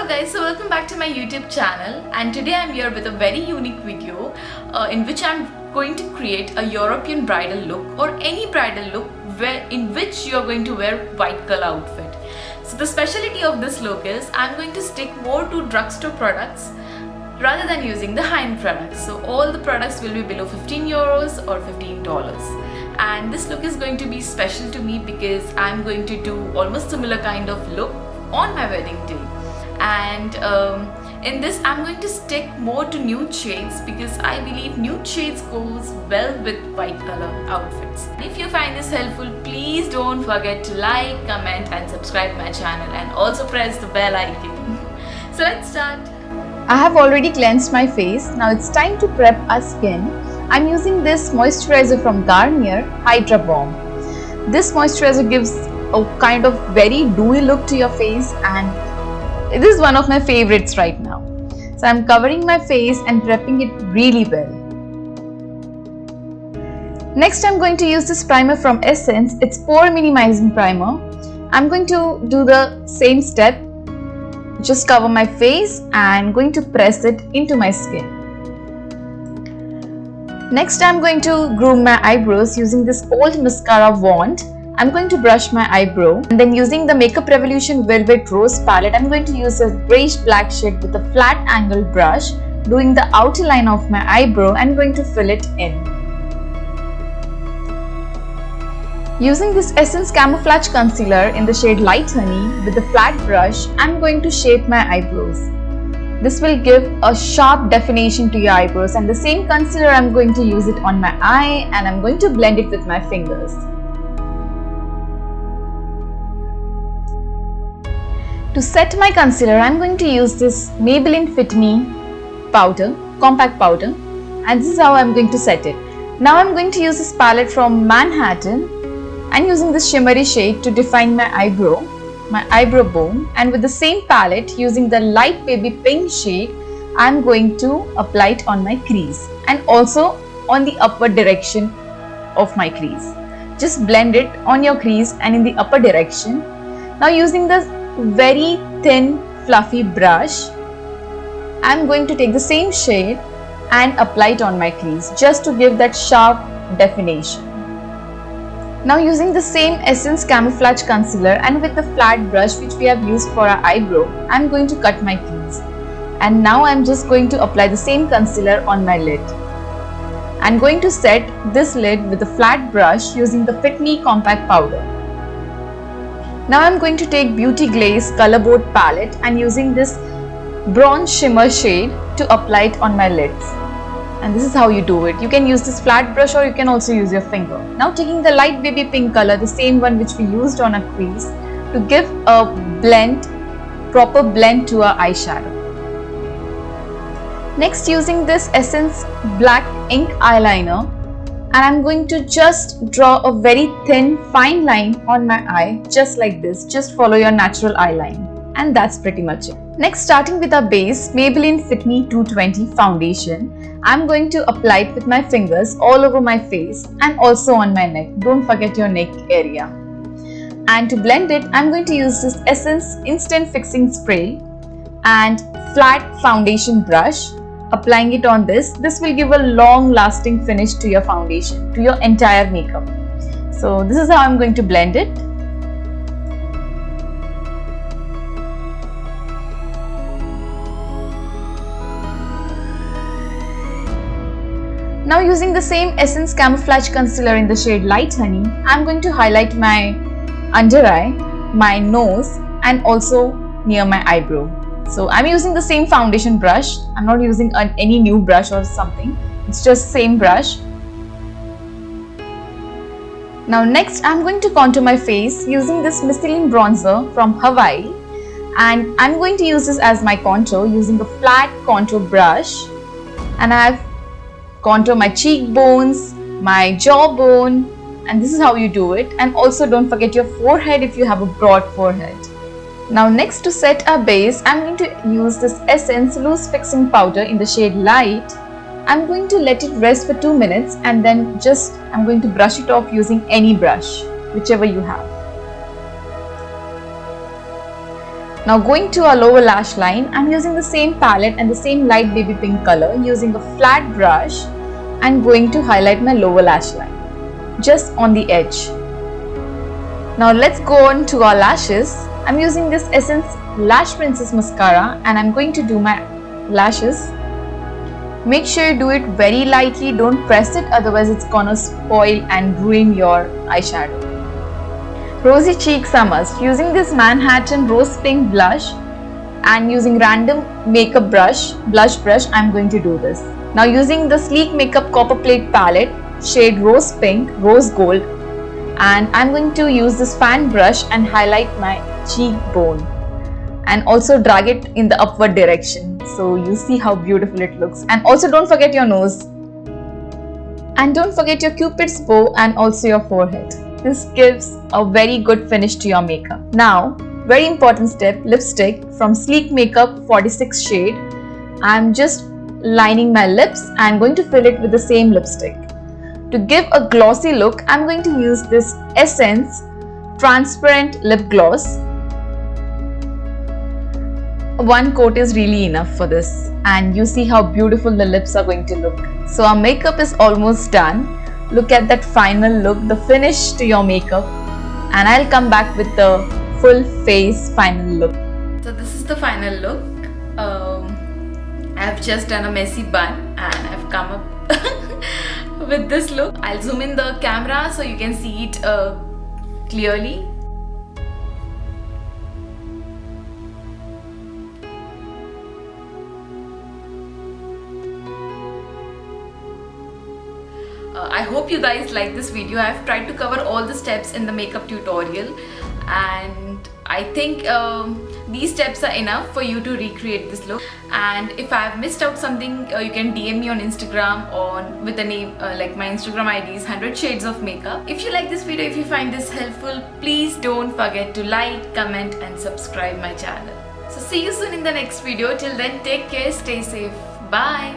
guys, so welcome back to my YouTube channel, and today I'm here with a very unique video in which I'm going to create a European bridal look or any bridal look in which you're going to wear white color outfit. So the specialty of this look is I'm going to stick more to drugstore products rather than using the high-end products. So all the products will be below 15 euros or $15. And this look is going to be special to me because I'm going to do almost similar kind of look on my wedding day. And in this I'm going to stick more to nude shades because I believe nude shades goes well with white color outfits. If you find this helpful, please don't forget to like, comment and subscribe my channel, and also press the bell icon. So let's start. I have already cleansed my face. Now it's time to prep our skin. I'm using this moisturizer from Garnier, Hydra Bomb. This moisturizer gives a kind of very dewy look to your face, and it is one of my favorites right now. So I'm covering my face and prepping it really well. Next I'm going to use this primer from Essence. It's pore minimizing primer. I'm going to do the same step. Just cover my face and going to press it into my skin. Next I'm going to groom my eyebrows using this old mascara wand. I'm going to brush my eyebrow, and then using the Makeup Revolution Velvet Rose palette, I'm going to use a grayish black shade with a flat angle brush, doing the outer line of my eyebrow and going to fill it in. Using this Essence Camouflage Concealer in the shade Light Honey with a flat brush, I'm going to shape my eyebrows. This will give a sharp definition to your eyebrows, and the same concealer I'm going to use it on my eye, and I'm going to blend it with my fingers. To set my concealer, I'm going to use this Maybelline Fit Me powder, compact powder, and this is how I'm going to set it. Now I'm going to use this palette from Manhattan and using this shimmery shade to define my eyebrow bone, and with the same palette using the light baby pink shade, I'm going to apply it on my crease and also on the upward direction of my crease. Just blend it on your crease and in the upper direction. Now using the very thin fluffy brush, I'm going to take the same shade and apply it on my crease just to give that sharp definition. Now using the same Essence Camouflage Concealer and with the flat brush which we have used for our eyebrow, I'm going to cut my crease. And now I'm just going to apply the same concealer on my lid. I'm going to set this lid with a flat brush using the Fit Me compact powder. Now I'm going to take Beauty Glaze Color Board palette and using this bronze shimmer shade to apply it on my lids. And this is how you do it. You can use this flat brush or you can also use your finger. Now taking the light baby pink color, the same one which we used on our crease, to give a proper blend to our eyeshadow. Next using this Essence Black Ink Eyeliner, and I'm going to just draw a very thin fine line on my eye, just like this. Just follow your natural eye line, and that's pretty much it. Next, starting with our base, Maybelline Fit Me 220 foundation, I'm going to apply it with my fingers all over my face and also on my neck. Don't forget your neck area. And to blend it, I'm going to use this Essence Instant Fixing Spray and flat foundation brush. Applying it on this will give a long lasting finish to your foundation, to your entire makeup. So this is how I'm going to blend it. Now using the same Essence Camouflage Concealer in the shade Light Honey, I'm going to highlight my under eye, my nose and also near my eyebrow. So I'm using the same foundation brush. I'm not using any new brush or something. It's just same brush. Now next I'm going to contour my face using this Michelin bronzer from Hawaii, and I'm going to use this as my contour using a flat contour brush, and I've contour my cheekbones, my jawbone, and this is how you do it. And also don't forget your forehead if you have a broad forehead. Now next, to set our base, I'm going to use this Essence Loose Fixing Powder in the shade Light. I'm going to let it rest for 2 minutes and then I'm going to brush it off using any brush, whichever you have. Now going to our lower lash line, I'm using the same palette and the same light baby pink color, using a flat brush and going to highlight my lower lash line, just on the edge. Now let's go on to our lashes. I'm using this Essence Lash Princess mascara and I'm going to do my lashes. Make sure you do it very lightly, don't press it, otherwise it's gonna spoil and ruin your eyeshadow. Rosy cheeks are must. Using this Manhattan Rose Pink blush and using random makeup blush, I'm going to do this. Now using the Sleek Makeup Copper Plate palette, shade Rose Pink, Rose Gold, and I'm going to use this fan brush and highlight my cheekbone and also drag it in the upward direction, so you see how beautiful it looks. And also don't forget your nose. And don't forget your cupid's bow and also your forehead. This gives a very good finish to your makeup. Now, very important step, lipstick from Sleek Makeup 46 shade. I'm just lining my lips and going to fill it with the same lipstick. To give a glossy look, I'm going to use this Essence Transparent Lip Gloss. One coat is really enough for this, and you see how beautiful the lips are going to look. So our makeup is almost done. Look at that final look, the finish to your makeup, and I'll come back with the full face final look. So this is the final look. I've just done a messy bun and I've come up with this look. I'll zoom in the camera so you can see it clearly. I hope you guys like this video. I've tried to cover all the steps in the makeup tutorial, and I think these steps are enough for you to recreate this look. And if I've missed out something, you can DM me on Instagram on with the name like my Instagram ID is 100 Shades of Makeup. If you like this video, if you find this helpful, please don't forget to like, comment and subscribe my channel. So see you soon in the next video. Till then, take care, stay safe, bye.